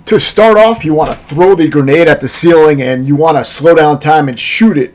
To start off, you want to throw the grenade at the ceiling, and you want to slow down time and shoot it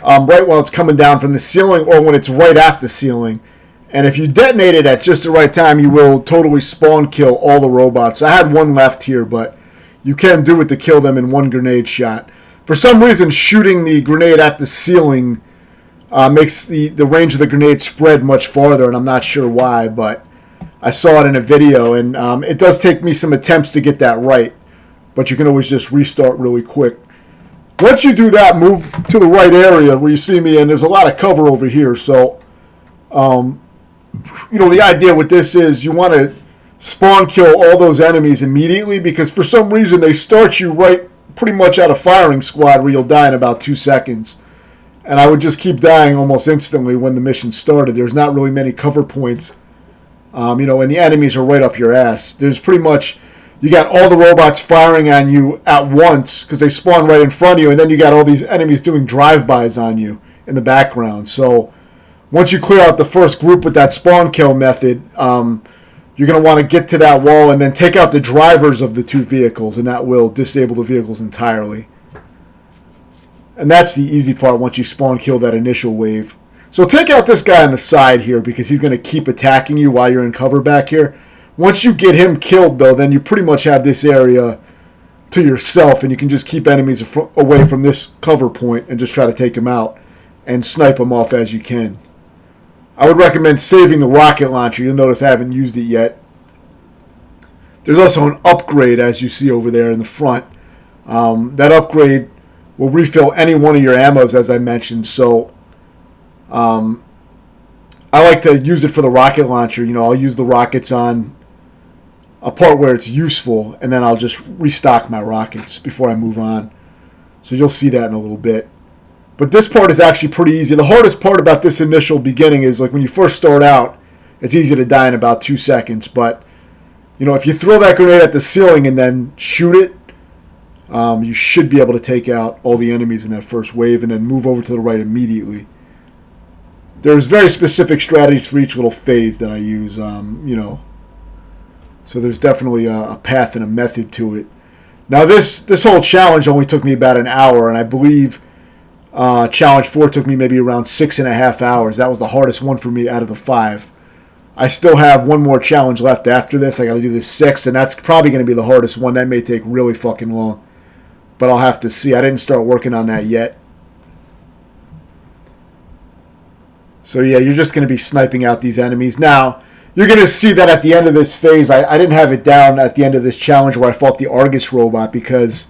right while it's coming down from the ceiling or when it's right at the ceiling. And if you detonate it at just the right time, you will totally spawn kill all the robots. I had one left here, but you can do it to kill them in one grenade shot. For some reason, shooting the grenade at the ceiling makes the range of the grenade spread much farther, and I'm not sure why, but I saw it in a video, and it does take me some attempts to get that right, but you can always just restart really quick. Once you do that, move to the right area where you see me, and there's a lot of cover over here, so the idea with this is you want to spawn kill all those enemies immediately, because for some reason they start you right pretty much at a firing squad where you'll die in about 2 seconds. And I would just keep dying almost instantly when the mission started. There's not really many cover points, and the enemies are right up your ass. There's pretty much, you got all the robots firing on you at once because they spawn right in front of you, and then you got all these enemies doing drive-bys on you in the background. So once you clear out the first group with that spawn kill method, you're going to want to get to that wall and then take out the drivers of the two vehicles, and that will disable the vehicles entirely. And that's the easy part once you spawn kill that initial wave. So take out this guy on the side here because he's going to keep attacking you while you're in cover back here. Once you get him killed, though, then you pretty much have this area to yourself, and you can just keep enemies away from this cover point and just try to take them out and snipe them off as you can. I would recommend saving the rocket launcher. You'll notice I haven't used it yet. There's also an upgrade, as you see over there in the front. That upgrade will refill any one of your ammos, as I mentioned. So I like to use it for the rocket launcher. I'll use the rockets on a part where it's useful, and then I'll just restock my rockets before I move on. So you'll see that in a little bit. But this part is actually pretty easy. The hardest part about this initial beginning is like when you first start out, it's easy to die in about 2 seconds. But, if you throw that grenade at the ceiling and then shoot it, you should be able to take out all the enemies in that first wave and then move over to the right immediately. There's very specific strategies for each little phase that I use, So there's definitely a path and a method to it. Now this whole challenge only took me about an hour, and I believe Challenge 4 took me maybe around 6.5 hours. That was the hardest one for me out of the 5. I still have one more challenge left after this. I got to do this 6th, and that's probably going to be the hardest one. That may take really fucking long, but I'll have to see. I didn't start working on that yet. So yeah, you're just going to be sniping out these enemies. Now, you're going to see that at the end of this phase, I didn't have it down at the end of this challenge where I fought the Argus robot because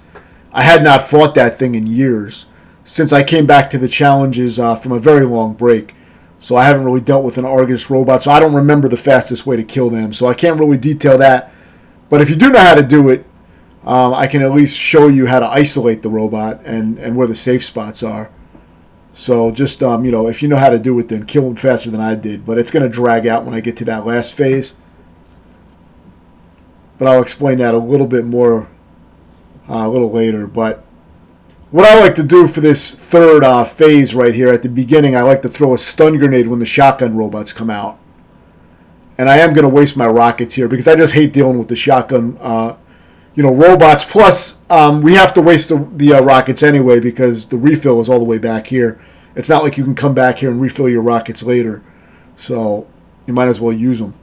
I had not fought that thing in years since I came back to the challenges from a very long break. So I haven't really dealt with an Argus robot, so I don't remember the fastest way to kill them. So I can't really detail that. But if you do know how to do it, I can at least show you how to isolate the robot and where the safe spots are. So just, if you know how to do it, then kill him faster than I did. But it's going to drag out when I get to that last phase. But I'll explain that a little bit more a little later. But what I like to do for this third phase right here at the beginning, I like to throw a stun grenade when the shotgun robots come out. And I am going to waste my rockets here because I just hate dealing with the shotgun robots. Plus, we have to waste the rockets anyway because the refill is all the way back here. It's not like you can come back here and refill your rockets later. So you might as well use them.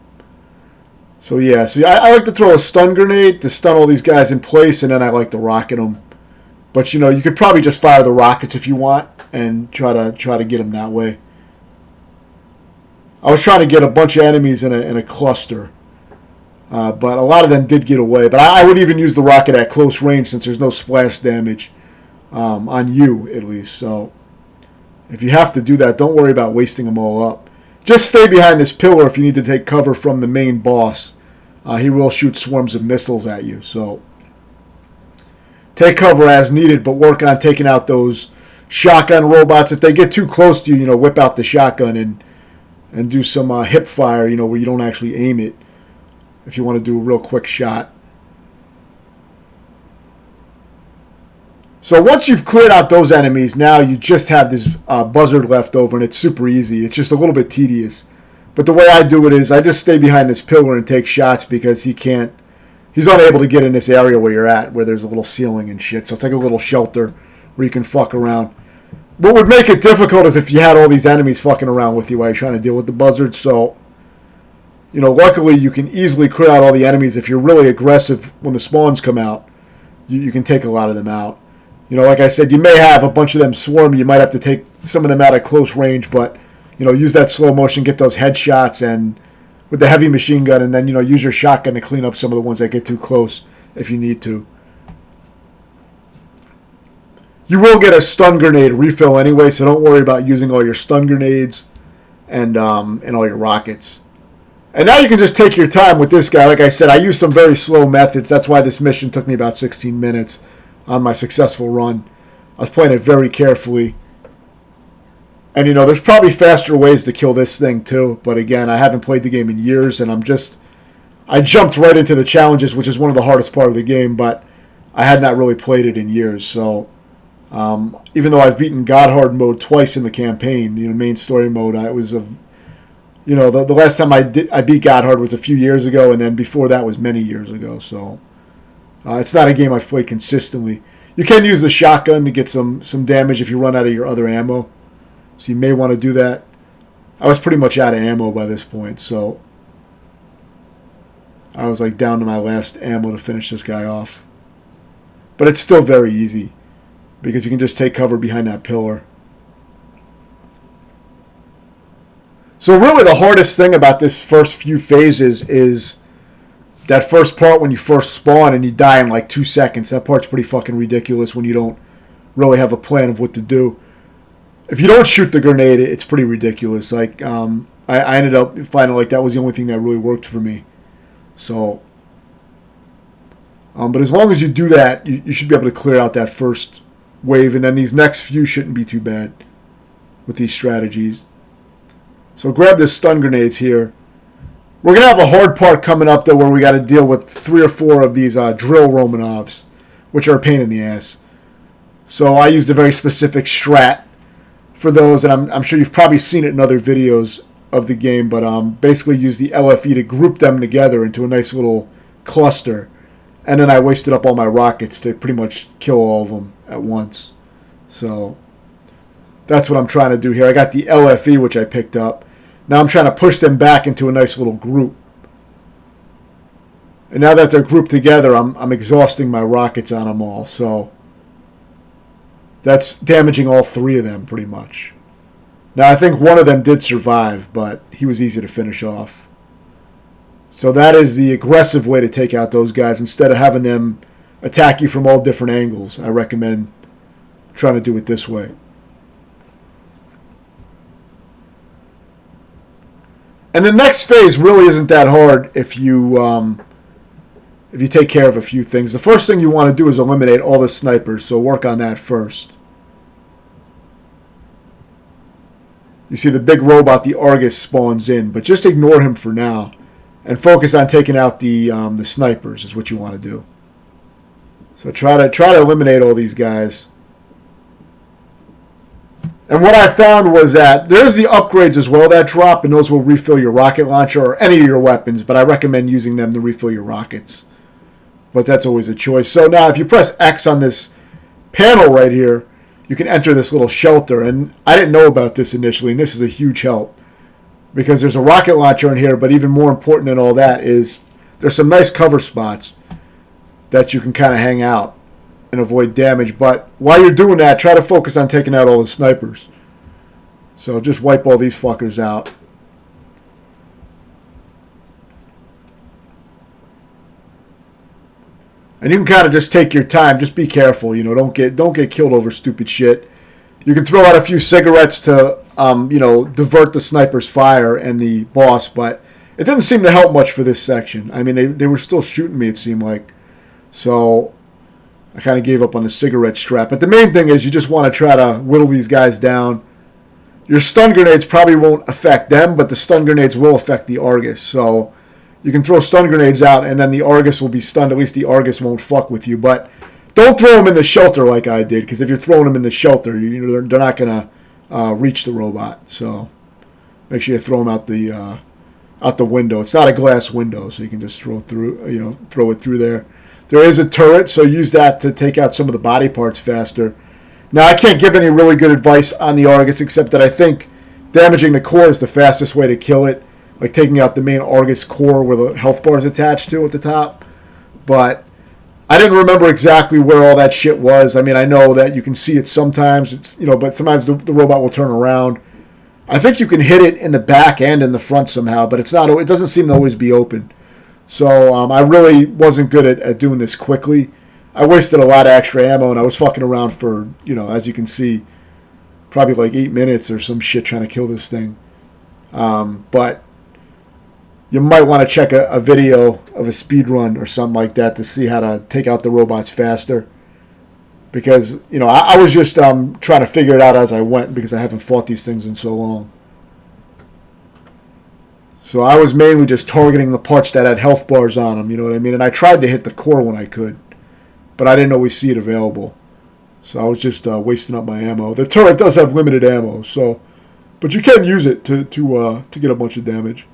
So yeah, I like to throw a stun grenade to stun all these guys in place, and then I like to rocket them. But you could probably just fire the rockets if you want and try to get them that way. I was trying to get a bunch of enemies in a cluster. But a lot of them did get away. But I would even use the rocket at close range since there's no splash damage on you, at least. So if you have to do that, don't worry about wasting them all up. Just stay behind this pillar if you need to take cover from the main boss. He will shoot swarms of missiles at you. So take cover as needed, but work on taking out those shotgun robots. If they get too close to you, whip out the shotgun and do some hip fire, where you don't actually aim it. If you want to do a real quick shot. So once you've cleared out those enemies, now you just have this buzzard left over, and it's super easy. It's just a little bit tedious. But the way I do it is I just stay behind this pillar and take shots because he can't he's unable to get in this area where you're at, where there's a little ceiling and shit. So it's like a little shelter where you can fuck around. What would make it difficult is if you had all these enemies fucking around with you while you're trying to deal with the buzzards. So, luckily you can easily clear out all the enemies. If you're really aggressive when the spawns come out, you can take a lot of them out. Like I said, you may have a bunch of them swarm. You might have to take some of them out at close range, but, use that slow motion, get those headshots, and with the heavy machine gun, and then, use your shotgun to clean up some of the ones that get too close if you need to. You will get a stun grenade refill anyway, so don't worry about using all your stun grenades and all your rockets. And now you can just take your time with this guy. Like I said, I used some very slow methods. That's why this mission took me about 16 minutes on my successful run. I was playing it very carefully. And, there's probably faster ways to kill this thing, too. But, again, I haven't played the game in years, and I jumped right into the challenges, which is one of the hardest part of the game, but I had not really played it in years. So, even though I've beaten God Hard mode twice in the campaign, main story mode, the last time I beat God Hard was a few years ago, and then before that was many years ago. So, it's not a game I've played consistently. You can use the shotgun to get some damage if you run out of your other ammo. So you may want to do that. I was pretty much out of ammo by this point, so I was down to my last ammo to finish this guy off. But it's still very easy because you can just take cover behind that pillar. So really the hardest thing about this first few phases is that first part when you first spawn and you die in 2 seconds. That part's pretty fucking ridiculous when you don't really have a plan of what to do. If you don't shoot the grenade, it's pretty ridiculous. I ended up finding that was the only thing that really worked for me. So, but as long as you do that, you should be able to clear out that first wave, and then these next few shouldn't be too bad with these strategies. So grab the stun grenades here. We're going to have a hard part coming up, though, where we got to deal with 3 or 4 of these drill Romanovs, which are a pain in the ass. So I used a very specific strat for those, and I'm sure you've probably seen it in other videos of the game, but basically use the LFE to group them together into a nice little cluster. And then I wasted up all my rockets to pretty much kill all of them at once. So that's what I'm trying to do here. I got the LFE, which I picked up. Now I'm trying to push them back into a nice little group. And now that they're grouped together, I'm exhausting my rockets on them all. So that's damaging all 3 of them pretty much. Now I think one of them did survive, but he was easy to finish off. So that is the aggressive way to take out those guys. Instead of having them attack you from all different angles, I recommend trying to do it this way. And the next phase really isn't that hard if you take care of a few things. The first thing you want to do is eliminate all the snipers, so work on that first. You see the big robot, the Argus, spawns in, but just ignore him for now and focus on taking out the snipers is what you want to do. So try to eliminate all these guys. And what I found was that there's the upgrades as well that drop, and those will refill your rocket launcher or any of your weapons, but I recommend using them to refill your rockets. But that's always a choice. So now if you press X on this panel right here, you can enter this little shelter. And I didn't know about this initially, and this is a huge help because there's a rocket launcher in here, but even more important than all that is there's some nice cover spots that you can kind of hang out and avoid damage. But while you're doing that, try to focus on taking out all the snipers. So just wipe all these fuckers out. And you can kind of just take your time. Just be careful, don't get killed over stupid shit. You can throw out a few cigarettes to, divert the sniper's fire and the boss, but it didn't seem to help much for this section. I mean, they were still shooting me, it seemed like. So I kind of gave up on the cigarette strap. But the main thing is you just want to try to whittle these guys down. Your stun grenades probably won't affect them, but the stun grenades will affect the Argus. So you can throw stun grenades out, and then the Argus will be stunned. At least the Argus won't fuck with you. But don't throw them in the shelter like I did, because if you're throwing them in the shelter, they're not going to reach the robot. So make sure you throw them out the out the window. It's not a glass window, so you can just throw it through there. There is a turret, so use that to take out some of the body parts faster. Now, I can't give any really good advice on the Argus, except that I think damaging the core is the fastest way to kill it, like taking out the main Argus core where the health bar is attached to at the top. But I didn't remember exactly where all that shit was. I mean, I know that you can see it sometimes, but sometimes the robot will turn around. I think you can hit it in the back and in the front somehow, but it doesn't seem to always be open. So I really wasn't good at doing this quickly. I wasted a lot of extra ammo, and I was fucking around for, as you can see, probably like 8 minutes or some shit trying to kill this thing. But you might want to check a video of a speed run or something like that to see how to take out the robots faster. Because, I was just trying to figure it out as I went because I haven't fought these things in so long. So I was mainly just targeting the parts that had health bars on them, you know what I mean? And I tried to hit the core when I could, but I didn't always see it available. So I was just wasting up my ammo. The turret does have limited ammo, but you can use it to get a bunch of damage.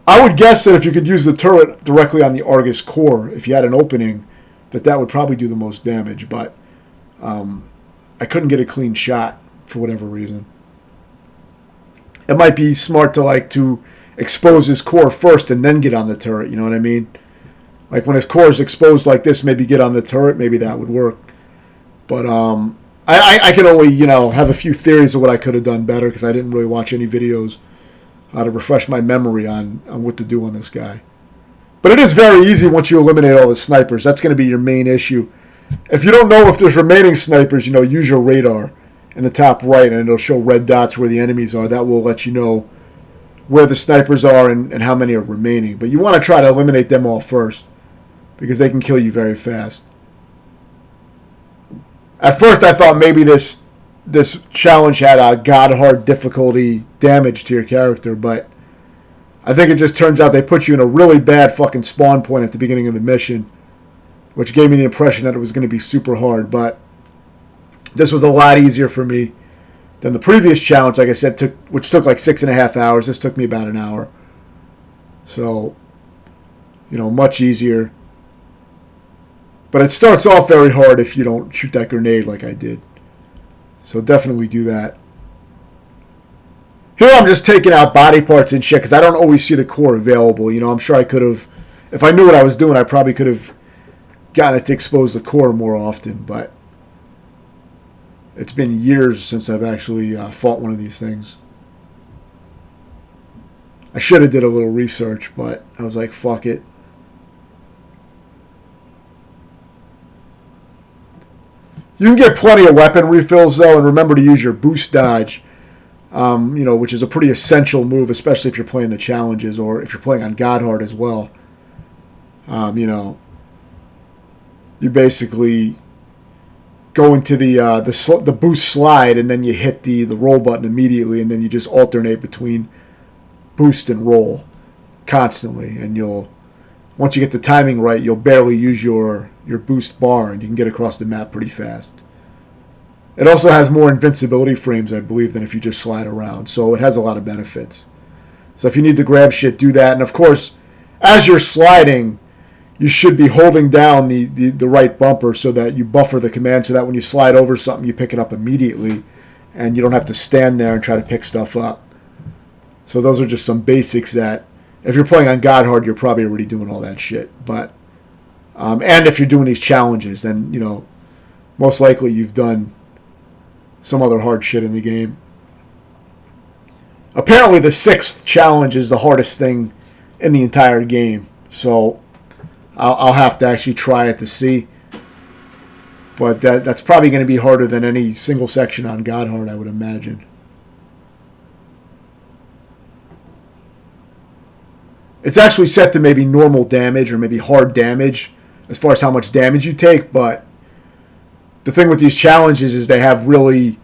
I would guess that if you could use the turret directly on the Argus core, if you had an opening, that would probably do the most damage. But I couldn't get a clean shot for whatever reason. It might be smart to expose his core first and then get on the turret, you know what I mean? Like when his core is exposed like this, maybe get on the turret, maybe that would work. But I can only, have a few theories of what I could have done better because I didn't really watch any videos to refresh my memory on what to do on this guy. But it is very easy once you eliminate all the snipers. That's going to be your main issue. If you don't know if there's remaining snipers, use your radar in the top right, and it'll show red dots where the enemies are. That will let you know where the snipers are and how many are remaining. But you want to try to eliminate them all first because they can kill you very fast. At first, I thought maybe this challenge had a god-hard difficulty damage to your character, but I think it just turns out they put you in a really bad fucking spawn point at the beginning of the mission, which gave me the impression that it was going to be super hard, but this was a lot easier for me than the previous challenge, like I said, which took like 6.5 hours. This took me about an hour. So, much easier. But it starts off very hard if you don't shoot that grenade like I did. So definitely do that. Here I'm just taking out body parts and shit because I don't always see the core available. I'm sure I could have, if I knew what I was doing, I probably could have gotten it to expose the core more often, but it's been years since I've actually fought one of these things. I should have did a little research, but I was like, fuck it. You can get plenty of weapon refills, though, and remember to use your boost dodge, which is a pretty essential move, especially if you're playing the challenges or if you're playing on Godhard as well. You basically go into the boost slide, and then you hit the roll button immediately, and then you just alternate between boost and roll constantly. And once you get the timing right, you'll barely use your boost bar, and you can get across the map pretty fast. It also has more invincibility frames, I believe, than if you just slide around. So it has a lot of benefits. So if you need to grab shit, do that. And of course, as you're sliding, you should be holding down the right bumper so that you buffer the command so that when you slide over something, you pick it up immediately and you don't have to stand there and try to pick stuff up. So those are just some basics that, if you're playing on Godhard, you're probably already doing all that shit. But and if you're doing these challenges, then, most likely you've done some other hard shit in the game. Apparently the 6th challenge is the hardest thing in the entire game. So I'll have to actually try it to see. But that's probably going to be harder than any single section on Godhard, I would imagine. It's actually set to maybe normal damage or maybe hard damage as far as how much damage you take. But the thing with these challenges is they have really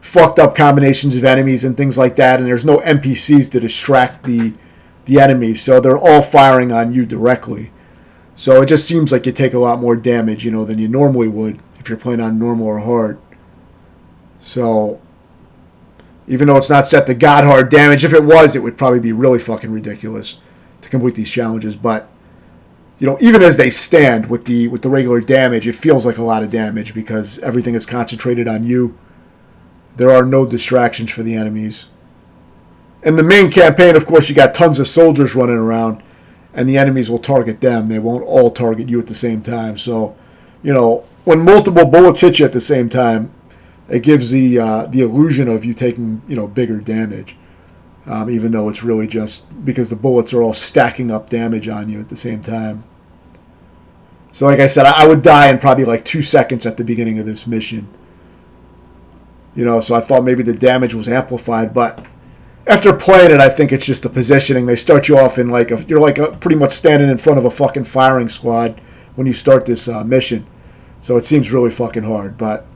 fucked up combinations of enemies and things like that. And there's no NPCs to distract the enemies. So they're all firing on you directly. So it just seems like you take a lot more damage, than you normally would if you're playing on normal or hard. So, Even though it's not set to God hard damage. If it was, it would probably be really fucking ridiculous to complete these challenges. But, even as they stand with the regular damage, it feels like a lot of damage because everything is concentrated on you. There are no distractions for the enemies. In the main campaign, of course, you got tons of soldiers running around, and the enemies will target them. They won't all target you at the same time. So, when multiple bullets hit you at the same time, it gives the illusion of you taking, bigger damage. Even though it's really just because the bullets are all stacking up damage on you at the same time. So like I said, I would die in probably like 2 seconds at the beginning of this mission. So I thought maybe the damage was amplified, but after playing it, I think it's just the positioning. They start you off in you're pretty much standing in front of a fucking firing squad when you start this mission. So it seems really fucking hard, but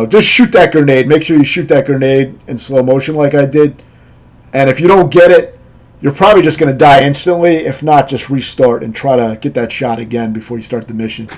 just shoot that grenade. Make sure you shoot that grenade in slow motion like I did. And if you don't get it, you're probably just going to die instantly. If not, just restart and try to get that shot again before you start the mission.